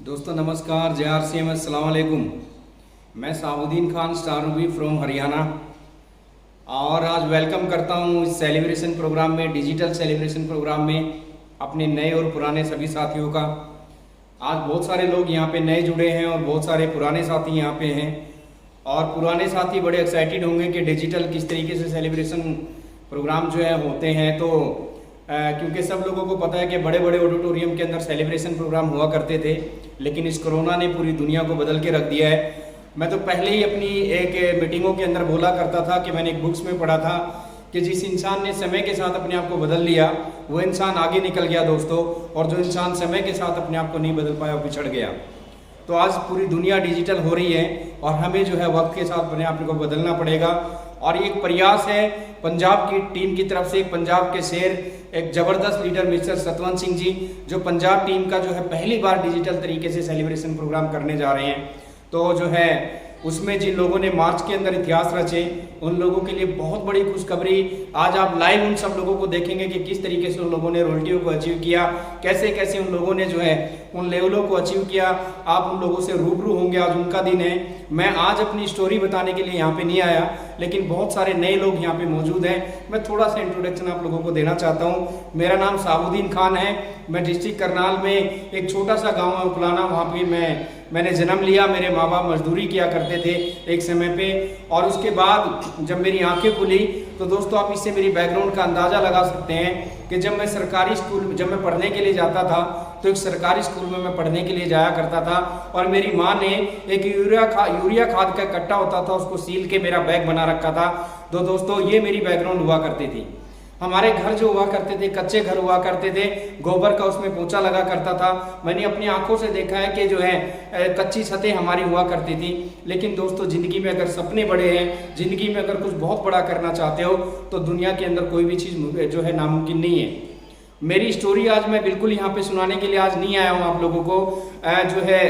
दोस्तों नमस्कार, JRCM अस्सलाम वालेकुम। मैं Sabuddin Khan star Ruby from Haryana और आज वेलकम करता हूँ इस सेलिब्रेशन प्रोग्राम में, डिजिटल सेलिब्रेशन प्रोग्राम में अपने नए और पुराने सभी साथियों का। आज बहुत सारे लोग यहाँ पे नए जुड़े हैं और बहुत सारे पुराने साथी यहाँ पे हैं और पुराने साथी बड़े एक्साइटेड होंगे कि डिजिटल किस तरीके से सेलिब्रेशन प्रोग्राम जो है होते हैं। तो क्योंकि सब लोगों को पता है कि बड़े बड़े ऑडिटोरियम के अंदर सेलिब्रेशन प्रोग्राम हुआ करते थे, लेकिन इस कोरोना ने पूरी दुनिया को बदल के रख दिया है। मैं तो पहले ही अपनी एक मीटिंगों के अंदर बोला करता था कि मैंने एक बुक्स में पढ़ा था कि जिस इंसान ने समय के साथ अपने आप को बदल लिया वो इंसान आगे निकल गया दोस्तों, और जो इंसान समय के साथ अपने आप को नहीं बदल पाया वो पिछड़ गया। तो आज पूरी दुनिया डिजिटल हो रही है और हमें जो है वक्त के साथ अपने आप को बदलना पड़ेगा। और एक प्रयास है पंजाब की टीम की तरफ से, पंजाब के शेर, एक जबरदस्त लीडर मिस्टर सतवंत सिंह जी, जो पंजाब टीम का जो है पहली बार डिजिटल तरीके से सेलिब्रेशन प्रोग्राम करने जा रहे हैं। तो जो है उसमें जिन लोगों ने मार्च के अंदर इतिहास रचे उन लोगों के लिए बहुत बड़ी खुशखबरी। आज आप लाइव उन सब लोगों को देखेंगे कि किस तरीके से उन लोगों ने रोल्टियों को अचीव किया, कैसे कैसे उन लोगों ने जो है उन लेवलों को अचीव किया। आप उन लोगों से रूबरू होंगे, आज उनका दिन है। मैं आज अपनी स्टोरी बताने के लिए यहाँ पे नहीं आया, लेकिन बहुत सारे नए लोग यहाँ पे मौजूद हैं। मैं थोड़ा सा इंट्रोडक्शन आप लोगों को देना चाहता हूँ। मेरा नाम साबुद्दीन खान है। मैं डिस्ट्रिक्ट करनाल में एक छोटा सा गाँव है उपलाना, वहाँ पे मैंने जन्म लिया। मेरे माँ बाप मजदूरी किया करते थे एक समय पे, और उसके बाद जब मेरी आंखें खुली तो दोस्तों आप इससे मेरी बैकग्राउंड का अंदाज़ा लगा सकते हैं कि जब मैं सरकारी स्कूल, जब मैं पढ़ने के लिए जाता था तो एक सरकारी स्कूल में मैं पढ़ने के लिए जाया करता था और मेरी माँ ने एक यूरिया खाद का कट्टा होता था उसको सील के मेरा बैग बना रखा था। तो दोस्तों ये मेरी बैकग्राउंड हुआ करती थी। हमारे घर जो हुआ करते थे कच्चे घर हुआ करते थे, गोबर का उसमें पोंछा लगा करता था। मैंने अपनी आंखों से देखा है कि जो है कच्ची छतें हमारी हुआ करती थी। लेकिन दोस्तों जिंदगी में अगर सपने बड़े हैं, जिंदगी में अगर कुछ बहुत बड़ा करना चाहते हो तो दुनिया के अंदर कोई भी चीज़ जो है नामुमकिन नहीं है। मेरी स्टोरी आज मैं बिल्कुल यहाँ पे सुनाने के लिए आज नहीं आया हूँ आप लोगों को। जो है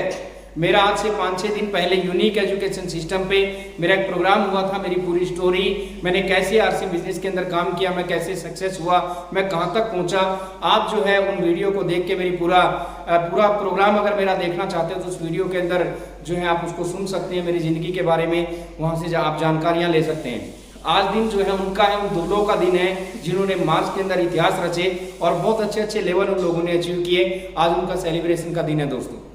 मेरा आज से 5-6 दिन पहले यूनिक एजुकेशन सिस्टम पे मेरा एक प्रोग्राम हुआ था। मेरी पूरी स्टोरी, मैंने कैसे आरसी बिजनेस के अंदर काम किया, मैं कैसे सक्सेस हुआ, मैं कहाँ तक पहुँचा। आप जो है उन वीडियो को देख के मेरी पूरा प्रोग्राम अगर मेरा देखना चाहते हो तो उस वीडियो के अंदर जो है आप उसको सुन सकते हैं। मेरी ज़िंदगी के बारे में वहाँ से आप जानकारियाँ ले सकते हैं। आज दिन जो है उनका है, उन दोनों का दिन है जिन्होंने मार्च के अंदर इतिहास रचे और बहुत अच्छे अच्छे लेवल उन लोगों ने अचीव किए। आज उनका सेलिब्रेशन का दिन है दोस्तों।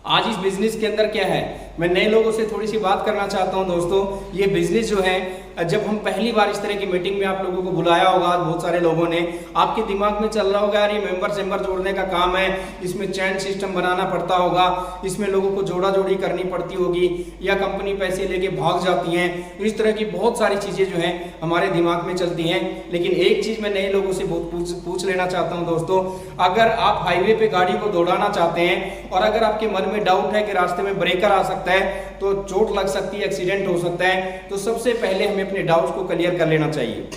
आज इस बिजनेस के अंदर क्या है, मैं नए लोगों से थोड़ी सी बात करना चाहता हूं दोस्तों। ये बिजनेस जो है, जब हम पहली बार इस तरह की मीटिंग में आप लोगों को बुलाया होगा, बहुत सारे लोगों ने, आपके दिमाग में चल रहा होगा यार ये मेंबर जोड़ने का काम है, इसमें चैन सिस्टम बनाना पड़ता होगा, इसमें लोगों को जोड़ा जोड़ी करनी पड़ती होगी, या कंपनी पैसे लेके भाग जाती हैं। इस तरह की बहुत सारी चीज़ें जो हैं हमारे दिमाग में चलती हैं। लेकिन एक चीज़ मैं नए लोगों से बहुत पूछ लेना चाहता हूँ दोस्तों, अगर आप हाईवे पे गाड़ी को दौड़ाना चाहते हैं और अगर आपके मन में डाउट है कि रास्ते में ब्रेकर आ सकता है तो चोट लग सकती है, एक्सीडेंट हो सकता है, तो सबसे पहले हमें अपने डाउट्स को क्लियर कर लेना चाहिए।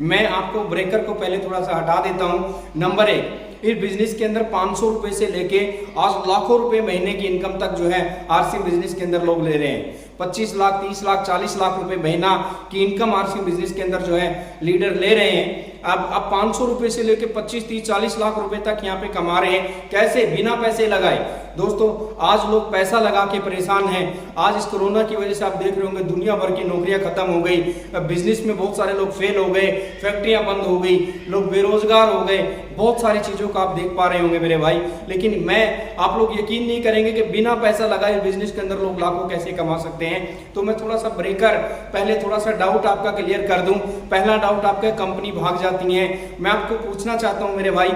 मैं आपको ब्रेकर को पहले थोड़ा सा हटा देता हूं। नंबर 1, इस बिजनेस के अंदर 500 रुपए से लेके आज लाखों रुपए महीने की इनकम तक जो है आरसी बिजनेस के अंदर लोग ले रहे हैं। 25 लाख, 30 लाख, 40 लाख रुपए महीना की इनकम आरसी बिजनेस के अंदर जो है लीडर ले रहे हैं। अब 500 रुपए से लेके 25, 30, 40 लाख रुपए तक यहाँ पे कमा रहे हैं। कैसे? बिना पैसे लगाए। दोस्तों आज लोग पैसा लगा के परेशान हैं। आज इस कोरोना की वजह से आप देख रहे होंगे दुनिया भर की नौकरियां खत्म हो गई, बिजनेस में बहुत सारे लोग फेल हो गए, फैक्ट्रियां बंद हो गई, लोग बेरोजगार हो गए, बहुत सारी चीजों को आप देख पा रहे होंगे मेरे भाई। लेकिन आप लोग यकीन नहीं करेंगे कि बिना पैसा लगाए बिजनेस के अंदर लोग लाखों कैसे कमा सकते हैं। तो मैं थोड़ा सा ब्रेकर, पहले थोड़ा सा डाउट आपका क्लियर कर दूं। पहला डाउट आपका, कंपनी भाग जाती है। मैं आपको पूछना चाहता हूं मेरे भाई,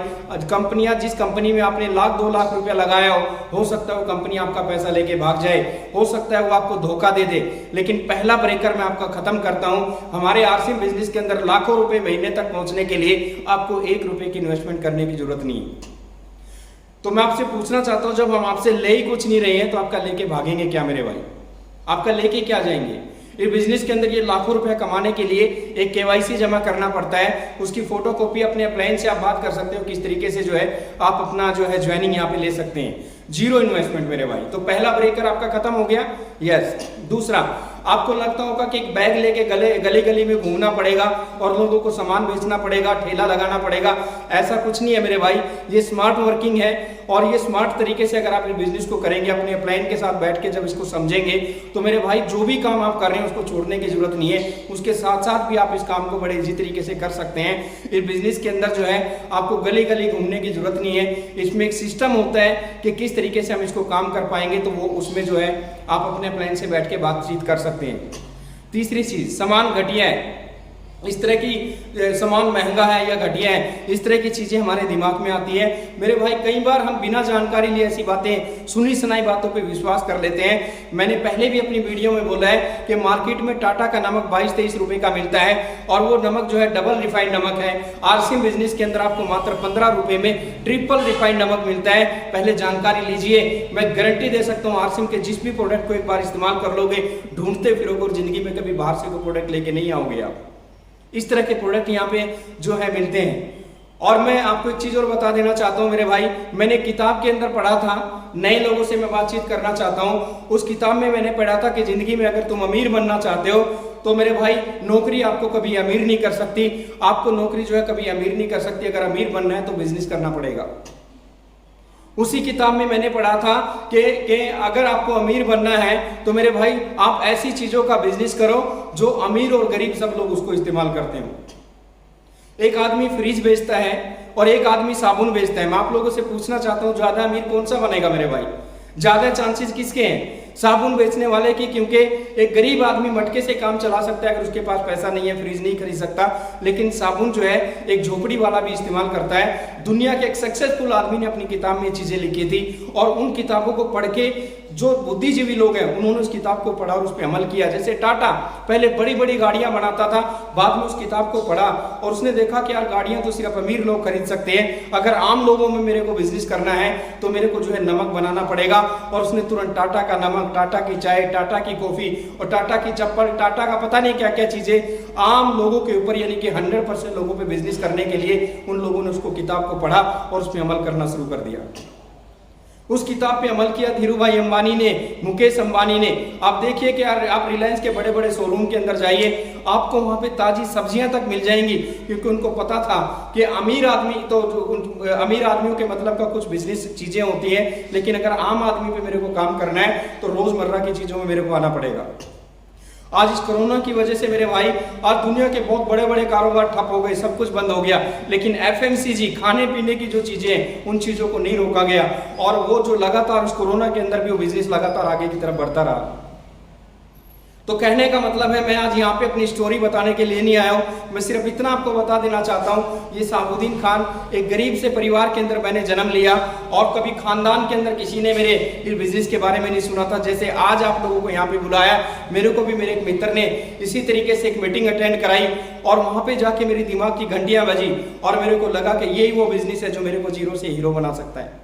कंपनियां, जिस कंपनी में आपने 1-2 लाख रुपया लगाया हो सकता है वो कंपनी आपका पैसा लेके भाग जाए, हो सकता है वो आपको धोखा दे दे। लेकिन पहला ब्रेकर मैं आपका खत्म करता हूं। हमारे आरसी बिजनेस के अंदर लाखों रुपए महीने तक पहुंचने के लिए आपको 1 रुपए की इन्वेस्टमेंट करने की जरूरत नहीं है। तो मैं आपसे पूछना चाहता हूं, जब हम आपसे ले ही कुछ नहीं रहे हैं तो आपका लेके भागेंगे क्या मेरे भाई? आपका लेके क्या जाएंगे? ये बिजनेस के अंदर ये लाखों रुपए कमाने के लिए एक केवाईसी जमा करना पड़ता है। उसकी फोटोकॉपी अपने अपलाइन से आप बात कर सकते हो किस तरीके से जो है आप अपना जो है ज्वाइनिंग यहाँ पे ले सकते हैं। 0 इन्वेस्टमेंट मेरे भाई। तो पहला ब्रेकर आपका खत्म हो गया। यस। दूसरा, आपको लगता होगा कि एक बैग लेके गली गली में घूमना पड़ेगा और लोगों को सामान बेचना पड़ेगा, ठेला लगाना पड़ेगा। ऐसा कुछ नहीं है मेरे भाई, ये स्मार्ट वर्किंग है और ये स्मार्ट तरीके से अगर आप इस बिजनेस को करेंगे, अपने अपलाइन के साथ बैठ के जब इसको समझेंगे, तो मेरे भाई जो भी काम आप कर रहे हैं उसको छोड़ने की जरूरत नहीं है। उसके साथ साथ भी आप इस काम को बड़े इजी तरीके से कर सकते हैं। इस बिजनेस के अंदर जो है आपको गली गली घूमने की जरूरत नहीं है। इसमें एक सिस्टम होता है कि किस तरीके से हम इसको काम कर पाएंगे, तो वो उसमें जो है आप अपने अपलाइन से बैठ के बातचीत कर सकते हैं। तीसरी चीज, सामान घटिया है, इस तरह की सामान महंगा है या घटिया है, इस तरह की चीजें हमारे दिमाग में आती है मेरे भाई। कई बार हम बिना जानकारी लिए ऐसी बातें, सुनी सुनाई बातों पे विश्वास कर लेते हैं। मैंने पहले भी अपनी वीडियो में बोला है कि मार्केट में टाटा का नमक 22-23 रुपए का मिलता है और वो नमक जो है डबल रिफाइंड नमक है। आरसीएम बिजनेस के अंदर आपको मात्र 15 रुपए में ट्रिपल रिफाइंड नमक मिलता है। पहले जानकारी लीजिए, मैं गारंटी दे सकता हूँ आरसीएम के जिस भी प्रोडक्ट को एक बार इस्तेमाल कर लोगे, ढूंढते फिरोगे और जिंदगी में कभी बाहर से कोई प्रोडक्ट लेके नहीं आओगे आप। इस तरह के प्रोडक्ट यहाँ पे जो है मिलते हैं। और मैं आपको एक चीज और बता देना चाहता हूँ मेरे भाई, मैंने किताब के अंदर पढ़ा था, नए लोगों से मैं बातचीत करना चाहता हूँ। उस किताब में मैंने पढ़ा था कि जिंदगी में अगर तुम अमीर बनना चाहते हो तो मेरे भाई नौकरी आपको कभी अमीर नहीं कर सकती। आपको नौकरी जो है कभी अमीर नहीं कर सकती। अगर अमीर बनना है तो बिजनेस करना पड़ेगा। उसी किताब में मैंने पढ़ा था कि अगर आपको अमीर बनना है तो मेरे भाई आप ऐसी चीजों का बिजनेस करो जो अमीर और गरीब सब लोग उसको इस्तेमाल करते हो। एक आदमी फ्रिज बेचता है और एक आदमी साबुन बेचता है। मैं आप लोगों से पूछना चाहता हूं, ज्यादा अमीर कौन सा बनेगा मेरे भाई? ज्यादा चांसेस किसके हैं? साबुन बेचने वाले की, क्योंकि एक गरीब आदमी मटके से काम चला सकता है अगर उसके पास पैसा नहीं है, फ्रिज नहीं खरीद सकता। लेकिन साबुन जो है एक झोपड़ी वाला भी इस्तेमाल करता है। दुनिया के एक सक्सेसफुल आदमी ने अपनी किताब में ये चीजें लिखी थी और उन किताबों को पढ़ के जो बुद्धिजीवी लोग हैं उन्होंने उस किताब को पढ़ा और उस पर अमल किया। जैसे टाटा पहले बड़ी बड़ी गाड़ियां बनाता था, बाद में उस किताब को पढ़ा और उसने देखा कि यार गाड़ियां तो सिर्फ अमीर लोग खरीद सकते हैं, अगर आम लोगों में मेरे को बिजनेस करना है तो मेरे को जो है नमक बनाना पड़ेगा। और उसने तुरंत टाटा का नमक, टाटा की चाय, टाटा की कॉफी और टाटा की चप्पल, टाटा का पता नहीं क्या क्या चीजें आम लोगों के ऊपर, यानी कि 100% लोगों पे बिजनेस करने के लिए उन लोगों ने उसको किताब को पढ़ा और उसमें अमल करना शुरू कर दिया। उस किताब पे अमल किया धीरू भाई अंबानी ने, मुकेश अंबानी ने। आप देखिए कि आप रिलायंस के बड़े बड़े शोरूम के अंदर जाइए, आपको वहां पे ताजी सब्जियां तक मिल जाएंगी, क्योंकि उनको पता था कि अमीर आदमी तो अमीर आदमियों के मतलब का कुछ बिजनेस चीजें होती है, लेकिन अगर आम आदमी पे मेरे को काम करना है तो रोजमर्रा की चीजों में मेरे को आना पड़ेगा। आज इस कोरोना की वजह से मेरे भाई आज दुनिया के बहुत बड़े बड़े कारोबार ठप हो गए, सब कुछ बंद हो गया, लेकिन एफएमसीजी खाने पीने की जो चीजें हैं उन चीजों को नहीं रोका गया और वो जो लगातार उस कोरोना के अंदर भी वो बिजनेस लगातार आगे की तरफ बढ़ता रहा। तो कहने का मतलब है, मैं आज यहाँ पे अपनी स्टोरी बताने के लिए नहीं आया हूँ, मैं सिर्फ इतना आपको बता देना चाहता हूँ, ये साबुद्दीन खान एक गरीब से परिवार के अंदर मैंने जन्म लिया और कभी खानदान के अंदर किसी ने मेरे इस बिजनेस के बारे में नहीं सुना था। जैसे आज आप लोगों को यहाँ पे बुलाया, मेरे को भी मेरे एक मित्र ने इसी तरीके से एक मीटिंग अटेंड कराई और वहां पे जाके मेरी दिमाग की घंटियां बजी और मेरे को लगा कि यही वो बिजनेस है जो मेरे को जीरो से हीरो बना सकता है।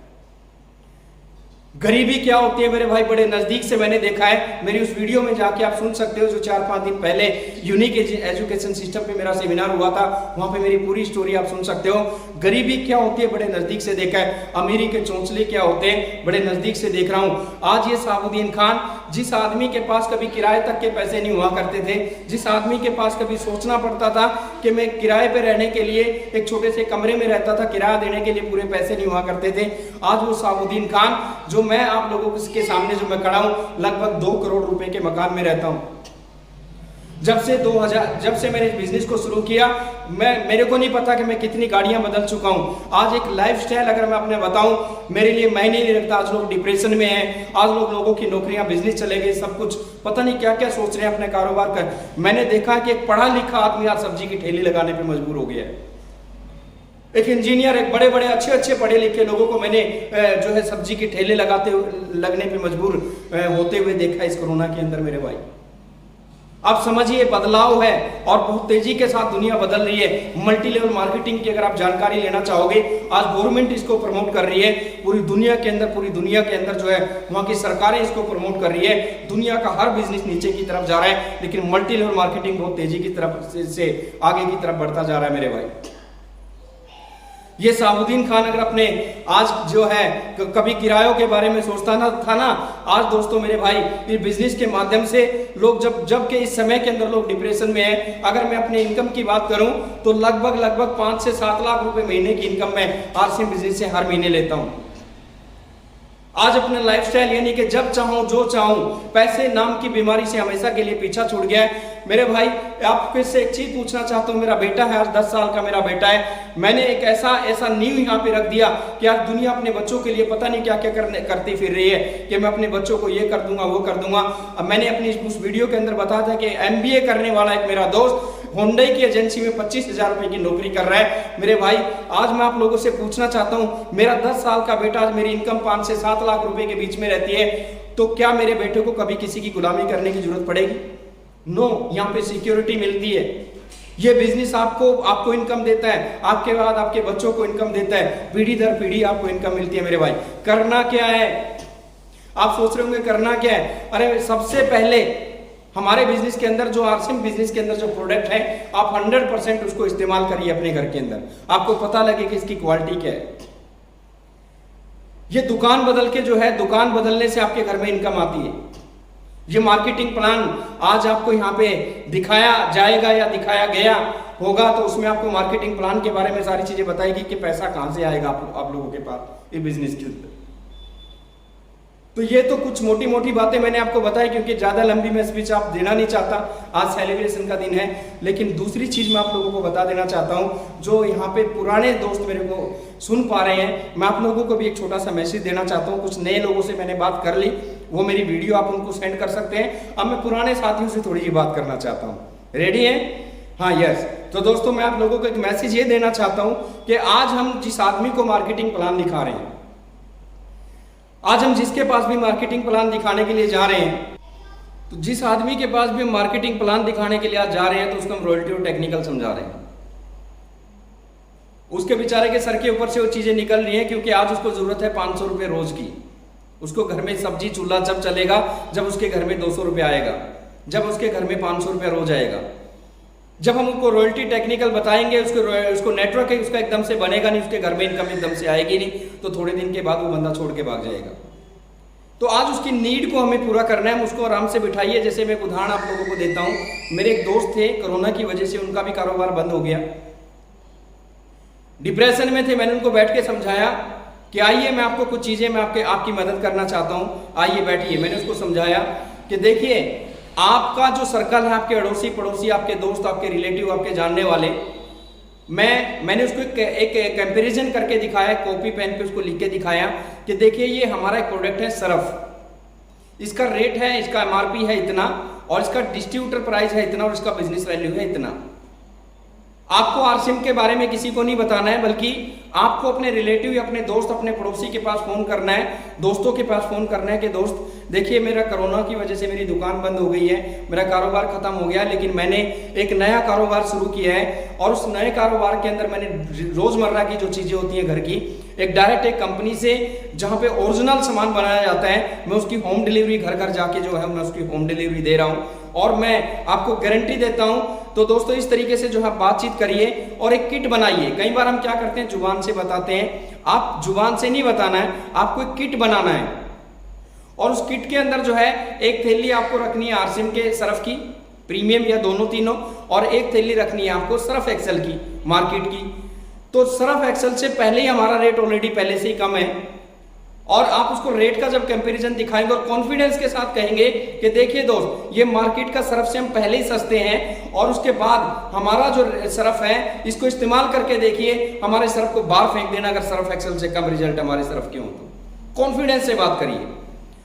गरीबी क्या होती है मेरे भाई बड़े नजदीक से मैंने देखा है। मेरी उस वीडियो में जाके आप सुन सकते हो, जो 4-5 दिन पहले यूनिक एजुकेशन सिस्टम पे मेरा सेमिनार हुआ था, वहां पे मेरी पूरी स्टोरी आप सुन सकते हो। गरीबी क्या होती है बड़े नजदीक से देखा है, अमीरी के चौंचले क्या होते हैं बड़े नजदीक से देख रहा हूं। आज ये साबुद्दीन खान, जिस आदमी के पास कभी किराए तक के पैसे नहीं हुआ करते थे, जिस आदमी के पास कभी सोचना पड़ता था कि मैं किराए पे रहने के लिए एक छोटे से कमरे में रहता था, किराया देने के लिए पूरे पैसे नहीं हुआ करते थे, आज वो साबुद्दीन खान जो मैं आप लोगों के सामने जो मैं खड़ा हूं, लगभग 2 करोड़ रुपए के मकान में रहता हूं। जब से मैंने इस बिजनेस को शुरू किया, मेरे को नहीं पता कि मैं कितनी गाड़ियां बदल चुका हूं। आज एक लाइफस्टाइल अगर मैं अपने बताऊं, मेरे लिए मायने नहीं रखता। आज लोग डिप्रेशन में हैं, आज लोगों की नौकरियां, बिजनेस चले गए, सब कुछ पता नहीं क्या क्या सोच रहे हैं अपने कारोबार कर। मैंने देखा कि एक पढ़ा लिखा आदमी आज सब्जी की ठेली लगाने पर मजबूर हो गया है। एक इंजीनियर, एक बड़े बड़े अच्छे पढ़े लिखे लोगों को मैंने जो है सब्जी के ठेले लगने पे मजबूर होते हुए देखा इस कोरोना के अंदर मेरे भाई। आप समझिए बदलाव है और बहुत तेजी के साथ दुनिया बदल रही है। मल्टी लेवल मार्केटिंग की अगर आप जानकारी लेना चाहोगे, आज गवर्नमेंट इसको प्रमोट कर रही है पूरी दुनिया के अंदर जो है वहां की सरकारें इसको प्रमोट कर रही है। दुनिया का हर बिजनेस नीचे की तरफ जा रहा है, लेकिन मल्टी लेवल मार्केटिंग बहुत तेजी की तरफ से आगे की तरफ बढ़ता जा रहा है मेरे भाई। ये साबुद्दीन खान अगर अपने आज जो है कभी किरायों के बारे में सोचता ना था ना, आज दोस्तों मेरे भाई इस बिजनेस के माध्यम से लोग जब के इस समय के अंदर लोग डिप्रेशन में है। अगर मैं अपने इनकम की बात करूं तो लगभग 5 से 7 लाख रुपए महीने की इनकम मैं आरसीएम बिजनेस से हर महीने लेता हूं। आज अपने लाइफस्टाइल यानी कि जब चाहूं जो चाहूं, पैसे नाम की बीमारी से हमेशा के लिए पीछा छूट गया है। मेरे भाई आपके से एक चीज पूछना चाहता हूं, मेरा बेटा है, आज 10 साल का मेरा बेटा है। मैंने एक ऐसा नींव यहाँ पे रख दिया कि आज दुनिया अपने बच्चों के लिए पता नहीं क्या क्या करती फिर रही है कि मैं अपने बच्चों को ये कर दूंगा वो कर दूंगा। अब मैंने अपनी उस वीडियो के अंदर बताया था कि MBA करने वाला एक मेरा दोस्त होंडई की एजेंसी में 25,000 रुपए की नौकरी कर रहा है। मेरे भाई आज मैं आप लोगों से पूछना चाहता हूं, मेरा 10 साल का बेटा, आज मेरी इनकम 5 से 7 लाख रुपए के बीच में रहती है, तो क्या मेरे बेटे को कभी किसी की गुलामी करने की जरूरत पड़ेगी? नो, यहाँ पे सिक्योरिटी मिलती है। ये बिजनेस आपको इनकम देता है, आपके बाद आपके बच्चों को इनकम देता है, पीढ़ी दर पीढ़ी आपको इनकम मिलती है। मेरे भाई करना क्या है? आप सोच रहे होंगे करना क्या है? अरे सबसे पहले हमारे बिजनेस के अंदर जो आरसीएम बिजनेस के अंदर जो प्रोडक्ट है, आप 100% उसको इस्तेमाल करिए अपने घर के अंदर, आपको पता लगे कि इसकी क्वालिटी क्या है। ये दुकान बदल के जो है, दुकान बदलने से आपके घर में इनकम आती है। ये मार्केटिंग प्लान आज आपको यहाँ पे दिखाया जाएगा या दिखाया गया होगा, तो उसमें आपको मार्केटिंग प्लान के बारे में सारी चीजें बताएगी कि पैसा कहां से आएगा आप लोगों के पास ये बिजनेस के अंदर। तो ये तो कुछ मोटी मोटी बातें मैंने आपको बताई, क्योंकि ज्यादा लंबी मैं स्पीच आप देना नहीं चाहता, आज सेलिब्रेशन का दिन है। लेकिन दूसरी चीज मैं आप लोगों को बता देना चाहता हूं, जो यहाँ पे पुराने दोस्त मेरे को सुन पा रहे हैं, मैं आप लोगों को भी एक छोटा सा मैसेज देना चाहता हूँ। कुछ नए लोगों से मैंने बात कर ली, वो मेरी वीडियो आप उनको सेंड कर सकते हैं। अब मैं पुराने साथियों से थोड़ी सी बात करना चाहता हूँ। रेडी है? हाँ, यस। तो दोस्तों मैं आप लोगों को एक मैसेज ये देना चाहता हूँ कि आज हम जिस आदमी को मार्केटिंग प्लान दिखा रहे हैं, आज हम जिसके पास भी मार्केटिंग प्लान दिखाने के लिए जा रहे हैं, तो जिस आदमी के पास भी मार्केटिंग प्लान दिखाने के लिए आज जा रहे हैं, तो उसको हम रॉयल्टी और टेक्निकल समझा रहे हैं। उसके बेचारे के सर के ऊपर से वो चीजें निकल रही हैं, क्योंकि आज उसको जरूरत है 500 रुपए रोज की। उसको घर में सब्जी चूल्हा जब चलेगा जब उसके घर में 200 रुपये आएगा, जब उसके घर में 500 रुपया रोज आएगा। जब हम उनको रॉयल्टी टेक्निकल बताएंगे, उसको नेटवर्क है उसका एकदम से बनेगा नहीं, उसके घर में इनकम एकदम से आएगी नहीं, तो थोड़े दिन के बाद वो बंदा छोड़ के भाग जाएगा। तो आज उसकी नीड को हमें पूरा करना है। उसको आराम से बिठाइए। जैसे मैं एक उदाहरण आप लोगों को देता हूं, मेरे एक दोस्त थे, कोरोना की वजह से उनका भी कारोबार बंद हो गया, डिप्रेशन में थे। मैंने उनको बैठ के समझाया कि आइए मैं आपको कुछ चीजें मैं आपकी मदद करना चाहता हूं, आइए बैठिए। मैंने उसको समझाया कि देखिए आपका जो सर्कल है, आपके अड़ोसी पड़ोसी, आपके दोस्त, आपके रिलेटिव, आपके जानने वाले, मैंने उसको एक कंपैरिजन करके दिखाया, कॉपी पेन पे उसको लिख के दिखाया कि देखिए ये हमारा एक प्रोडक्ट है सर्फ, इसका रेट है, इसका MRP है इतना, और इसका डिस्ट्रीब्यूटर प्राइस है इतना, और इसका बिजनेस वैल्यू है इतना। आपको आरसीएम के बारे में किसी को नहीं बताना है, बल्कि आपको अपने रिलेटिव या अपने दोस्त, अपने पड़ोसी के पास फोन करना है, दोस्तों के पास फोन करना है कि दोस्त देखिए मेरा कोरोना की वजह से मेरी दुकान बंद हो गई है, मेरा कारोबार खत्म हो गया, लेकिन मैंने एक नया कारोबार शुरू किया है, और उस नए कारोबार के अंदर मैंने रोजमर्रा की जो चीजें होती हैं घर की, एक डायरेक्ट एक कंपनी से जहां पे ओरिजिनल सामान बनाया जाता है, मैं उसकी होम डिलीवरी घर घर जाके जो है मैं उसकी होम डिलीवरी दे रहा हूं, और मैं आपको गारंटी देता हूं। तो दोस्तों इस तरीके से जो है बातचीत करिए और एक किट बनाइए। कई बार हम क्या करते हैं, जुबान से बताते हैं, आप जुबान से नहीं बताना है, आपको एक किट बनाना है, और उस किट के अंदर जो है एक थैली आपको रखनी है आरसीएम के सर्फ की, प्रीमियम या दोनों तीनों, और एक थैली रखनी है आपको सर्फ एक्सेल की, मार्केट की। तो सर्फ एक्सेल से पहले ही हमारा रेट ऑलरेडी पहले से ही कम है, और आप उसको रेट का जब कंपैरिजन दिखाएंगे और कॉन्फिडेंस के साथ कहेंगे कि देखिए दोस्त ये मार्केट का सर्फ से हम पहले ही सस्ते हैं, और उसके बाद हमारा जो सर्फ है इसको इस्तेमाल करके देखिए, हमारे सर्फ को बाहर फेंक देना अगर सर्फ एक्सेल से कम रिजल्ट हमारे सर्फ के हो तो। कॉन्फिडेंस से बात करिए।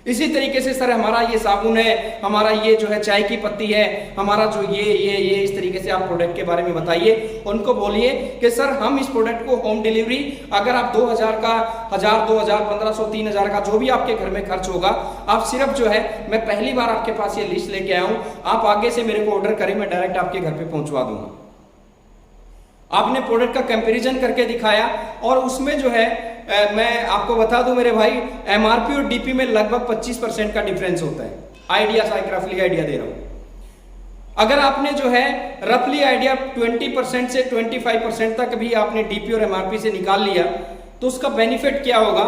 इसी तरीके से सर हमारा ये साबुन है, हमारा ये जो है चाय की पत्ती है, हमारा जो ये इस तरीके से आप प्रोडक्ट के बारे में बताइए। उनको बोलिए कि सर हम इस प्रोडक्ट को होम डिलीवरी, अगर आप 2000 का, 1000, 2000, 1500, 3000 का जो भी आपके घर में खर्च होगा, आप सिर्फ जो है, मैं पहली बार आपके पास ये लिस्ट लेके आया हूं, आप आगे से मेरे को ऑर्डर करें, मैं डायरेक्ट आपके घर पे पहुंचवा दूंगा। आपने प्रोडक्ट का कंपैरिजन करके दिखाया, और उसमें जो है मैं आपको बता दूं मेरे भाई, MRP और DP में लगभग 25% का डिफरेंस होता है। आइडिया साइक्राफली आइडिया दे रहा हूं। अगर आपने जो है रफली आइडिया 20% से 25% तक भी आपने डीपी और एमआरपी से निकाल लिया तो उसका बेनिफिट क्या होगा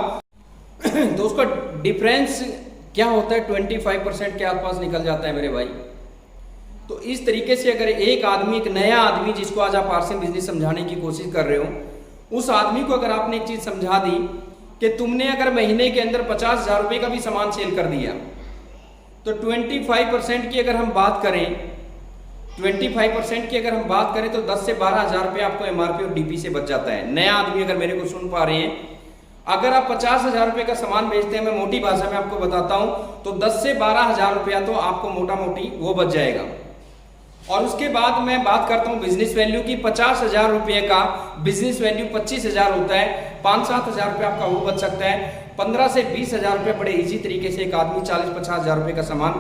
तो उसका डिफरेंस क्या होता है, 25% के आसपास निकल जाता है मेरे भाई। तो इस तरीके से अगर एक आदमी, एक नया आदमी जिसको आज आप आरसीएम बिजनेस समझाने की कोशिश कर रहे हो, उस आदमी को अगर आपने एक चीज समझा दी कि तुमने अगर महीने के अंदर 50,000 रुपए का भी सामान सेल कर दिया तो 25% की अगर हम बात करें, 25% की अगर हम बात करें तो 10 से 12,000 रुपये आपको एमआरपी और डीपी से बच जाता है। नया आदमी अगर मेरे को सुन पा रहे हैं, अगर आप 50,000 रुपये का सामान बेचते हैं, मैं मोटी भाषा में आपको बताता हूं, तो 10 से 12,000 रुपया तो आपको मोटा मोटी वो बच जाएगा। और उसके बाद मैं बात करता हूं बिजनेस वैल्यू की। 50,000 रुपये का बिजनेस वैल्यू 25,000 होता है, 5-7 हजार रुपये आपका वो बच सकता है। 15 से 20,000 रुपये बड़े इजी तरीके से एक आदमी 40-50 हजार रुपये का सामान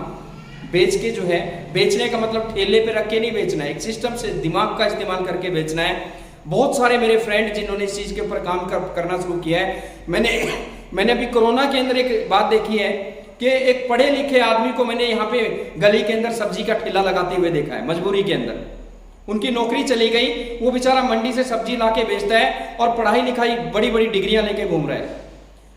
बेच के जो है, बेचने का मतलब ठेले पे रख के नहीं बेचना है, एक सिस्टम से दिमाग का इस्तेमाल करके बेचना है। बहुत सारे मेरे फ्रेंड जिन्होंने इस चीज के ऊपर काम करना शुरू किया है, मैंने अभी कोरोना के अंदर एक बात देखी है कि एक पढ़े लिखे आदमी को मैंने यहाँ पे गली के अंदर सब्जी का ठेला लगाते हुए देखा है। मजबूरी के अंदर उनकी नौकरी चली गई, वो बेचारा मंडी से सब्जी लाके बेचता है और पढ़ाई लिखाई बड़ी बड़ी डिग्रियां लेके घूम रहा है।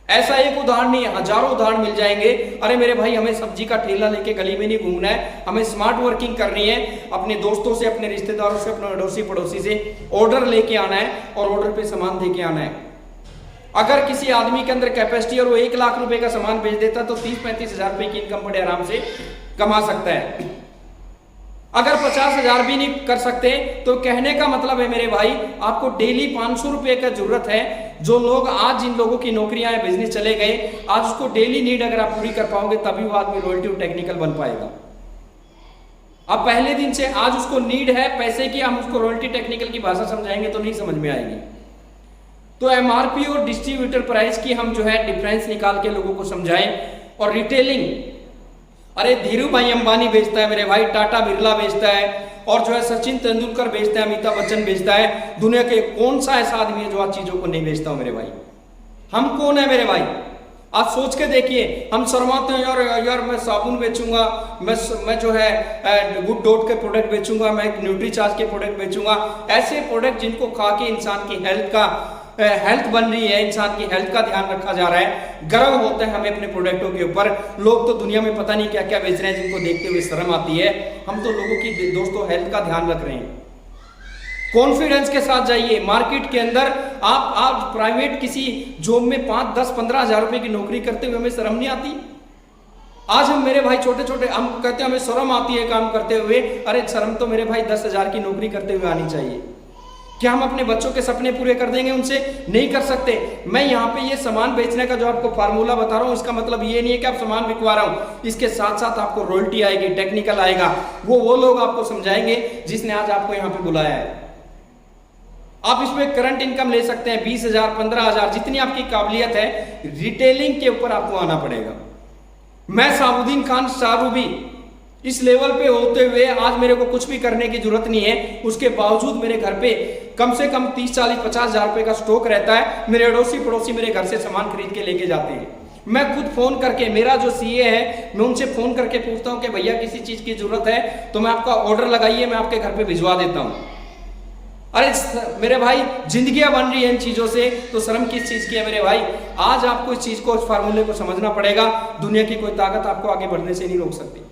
ऐसा एक उदाहरण नहीं, हजारों उदाहरण मिल जाएंगे। अरे मेरे भाई, हमें सब्जी का ठेला लेके गली में नहीं घूमना है, हमें स्मार्ट वर्किंग करनी है, अपने दोस्तों से, अपने रिश्तेदारों से, अपने अड़ोसी पड़ोसी से ऑर्डर लेके आना है और ऑर्डर पे सामान दे के आना है। अगर किसी आदमी के अंदर कैपेसिटी और वो 1 लाख रुपए का सामान बेच देता तो 30-35 हजार रुपए की इनकम बड़े आराम से कमा सकता है। अगर 50,000 भी नहीं कर सकते तो कहने का मतलब है मेरे भाई, आपको डेली 500 रुपए का जरूरत है। जो लोग आज, जिन लोगों की नौकरियां हैं, बिजनेस चले गए, आज उसको डेली नीड अगर आप पूरी कर पाओगे तभी वो आदमी रॉयल्टी और टेक्निकल बन पाएगा। अब पहले दिन से आज उसको नीड है पैसे की, हम उसको रॉयल्टी टेक्निकल की भाषा समझाएंगे तो नहीं समझ में आएगी। तो एमआरपी और डिस्ट्रीब्यूटर प्राइस की हम जो है डिफरेंस निकाल के लोगों को समझाएं। और रिटेलिंग, अरे धीरू भाई अंबानी बेचता है मेरे भाई, टाटा बिरला बेचता है, और जो है सचिन तेंदुलकर बेचता है, अमिताभ बच्चन बेचता है। दुनिया के कौन सा ऐसा आदमी है जो आज चीजों को नहीं बेचता हो मेरे भाई? हम कौन है मेरे भाई? आप सोच के देखिए। हम शर्माते हैं, यार मैं साबुन बेचूंगा, मैं जो है गुड डॉट के प्रोडक्ट बेचूंगा, मैं न्यूट्री चार्ज के प्रोडक्ट बेचूंगा। ऐसे प्रोडक्ट जिनको खा के इंसान की हेल्थ बन रही है, इंसान की हेल्थ का ध्यान रखा जा रहा है। गर्व होता है हमें अपने प्रोडक्टों के ऊपर। लोग तो दुनिया में पता नहीं क्या क्या बेच रहे हैं जिनको देखते हुए शर्म आती है। हम तो लोगों की दोस्तों हेल्थ का ध्यान रख रहे हैं। कॉन्फिडेंस के साथ जाइए मार्केट के अंदर। आप प्राइवेट किसी जॉब में 5, 10, 15 हजार रुपए की नौकरी करते हुए हमें शर्म नहीं आती? आज हम मेरे भाई छोटे छोटे हम कहते हैं हमें शर्म आती है काम करते हुए। अरे शर्म तो मेरे भाई 10,000 की नौकरी करते हुए आनी चाहिए। क्या हम अपने बच्चों के सपने पूरे कर देंगे उनसे? नहीं कर सकते। मैं यहाँ पे ये सामान बेचने का जो आपको फार्मूला बता रहा हूँ, इसका मतलब ये नहीं है कि आप सामान बिकवा रहा हूँ। इसके साथ साथ आपको रॉयल्टी आएगी, टेक्निकल आएगा। वो लोग आपको समझाएंगे जिसने आज आपको यहाँ पे बुलाया है। आप इसमें करंट इनकम ले सकते हैं 20,000, 15,000, जितनी आपकी काबिलियत है। रिटेलिंग के ऊपर आपको आना पड़ेगा। मैं साबुद्दीन खान शाहरूबी इस लेवल पे होते हुए आज मेरे को कुछ भी करने की जरूरत नहीं है। उसके बावजूद मेरे घर पे कम से कम 30, 40, 50 हजार रुपए का स्टॉक रहता है। मेरे अड़ोसी पड़ोसी मेरे घर से सामान खरीद के लेके जाते हैं। मैं खुद फोन करके, मेरा जो सीए है, मैं उनसे फोन करके पूछता हूं कि भैया किसी चीज की जरूरत है तो मैं आपका ऑर्डर लगाइए, मैं आपके घर पे भिजवा देता हूं। अरे मेरे भाई, जिंदगियां बन रही है इन चीजों से, तो शर्म किस चीज की है मेरे भाई? आज आपको इस चीज को, इस फार्मूले को समझना पड़ेगा। दुनिया की कोई ताकत आपको आगे बढ़ने से नहीं रोक सकती।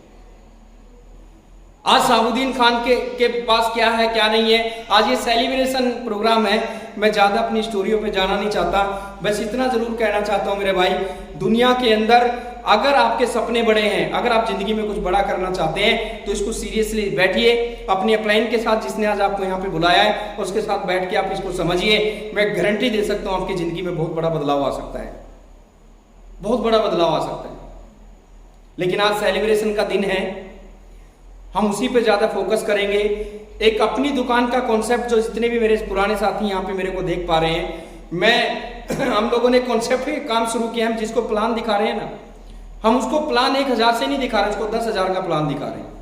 आज साबुद्दीन खान के पास क्या है क्या नहीं है, आज ये सेलिब्रेशन प्रोग्राम है। मैं ज्यादा अपनी स्टोरियों पे जाना नहीं चाहता, बस इतना जरूर कहना चाहता हूं मेरे भाई, दुनिया के अंदर अगर आपके सपने बड़े हैं, अगर आप जिंदगी में कुछ बड़ा करना चाहते हैं तो इसको सीरियसली बैठिए अपनी अपलाइन के साथ, जिसने आज आपको यहाँ पे बुलाया है, उसके साथ बैठ के आप इसको समझिए। मैं गारंटी दे सकता हूँ आपकी जिंदगी में बहुत बड़ा बदलाव आ सकता है, बहुत बड़ा बदलाव आ सकता है। लेकिन आज सेलिब्रेशन का दिन है, हम उसी पे ज्यादा फोकस करेंगे। एक अपनी दुकान का कॉन्सेप्ट, जो जितने भी मेरे पुराने साथी यहाँ पे मेरे को देख पा रहे हैं, हम लोगों ने कॉन्सेप्ट पे काम शुरू किया। हम जिसको प्लान दिखा रहे हैं ना, हम उसको प्लान 1,000 से नहीं दिखा रहे, उसको 10,000 का प्लान दिखा रहे हैं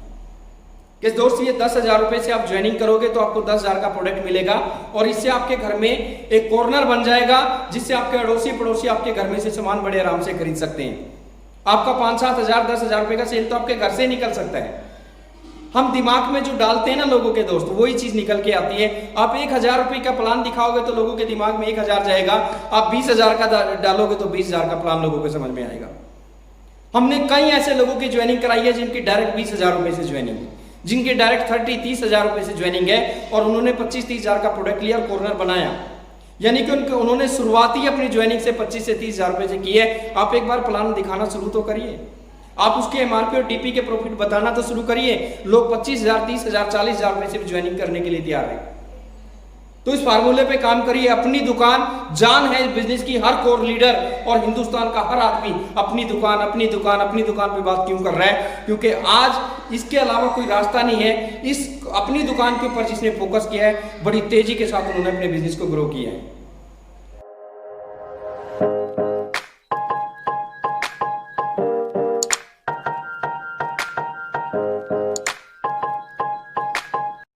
कि दोस्त ये 10,000 रुपए से आप ज्वाइनिंग करोगे तो आपको 10,000 का प्रोडक्ट मिलेगा और इससे आपके घर में एक कॉर्नर बन जाएगा जिससे आपके अड़ोसी पड़ोसी आपके घर में से सामान बड़े आराम से खरीद सकते हैं। आपका 5-7 हजार 10,000 रुपए का सेल तो आपके घर से निकल सकता है। हम दिमाग में जो डालते हैं ना लोगों के दोस्त, वही चीज निकल के आती है। आप 1,000 रुपए का प्लान दिखाओगे तो लोगों के दिमाग में 1,000 जाएगा, आप 20,000 का डालोगे तो 20,000 का प्लान लोगों को समझ में आएगा। हमने कई ऐसे लोगों की ज्वाइनिंग कराई है जिनकी डायरेक्ट 20,000 रुपए से ज्वाइनिंग है, जिनके डायरेक्ट 30-30,000 रुपए से ज्वाइनिंग है, और उन्होंने 25-30,000 का प्रोडक्ट लिया और कॉर्नर बनाया। यानी कि उन्होंने शुरुआत ही अपनी ज्वाइनिंग से 25 से 30,000 रुपए से की है। आप एक बार प्लान दिखाना शुरू तो करिए, आप उसके एमआरपी और डीपी के प्रॉफिट बताना तो शुरू करिए। लोग 25,000, 30,000, 40,000 रुपए से भी ज्वाइनिंग करने के लिए तैयार है। तो इस फार्मूले पे काम करिए। अपनी दुकान जान है बिजनेस की। हर कोर लीडर और हिंदुस्तान का हर आदमी अपनी दुकान अपनी दुकान अपनी दुकान पे बात क्यों कर रहा है? क्योंकि आज इसके अलावा कोई रास्ता नहीं है। इस अपनी दुकान के ऊपर जिसने फोकस किया है, बड़ी तेजी के साथ उन्होंने अपने बिजनेस को ग्रो किया है।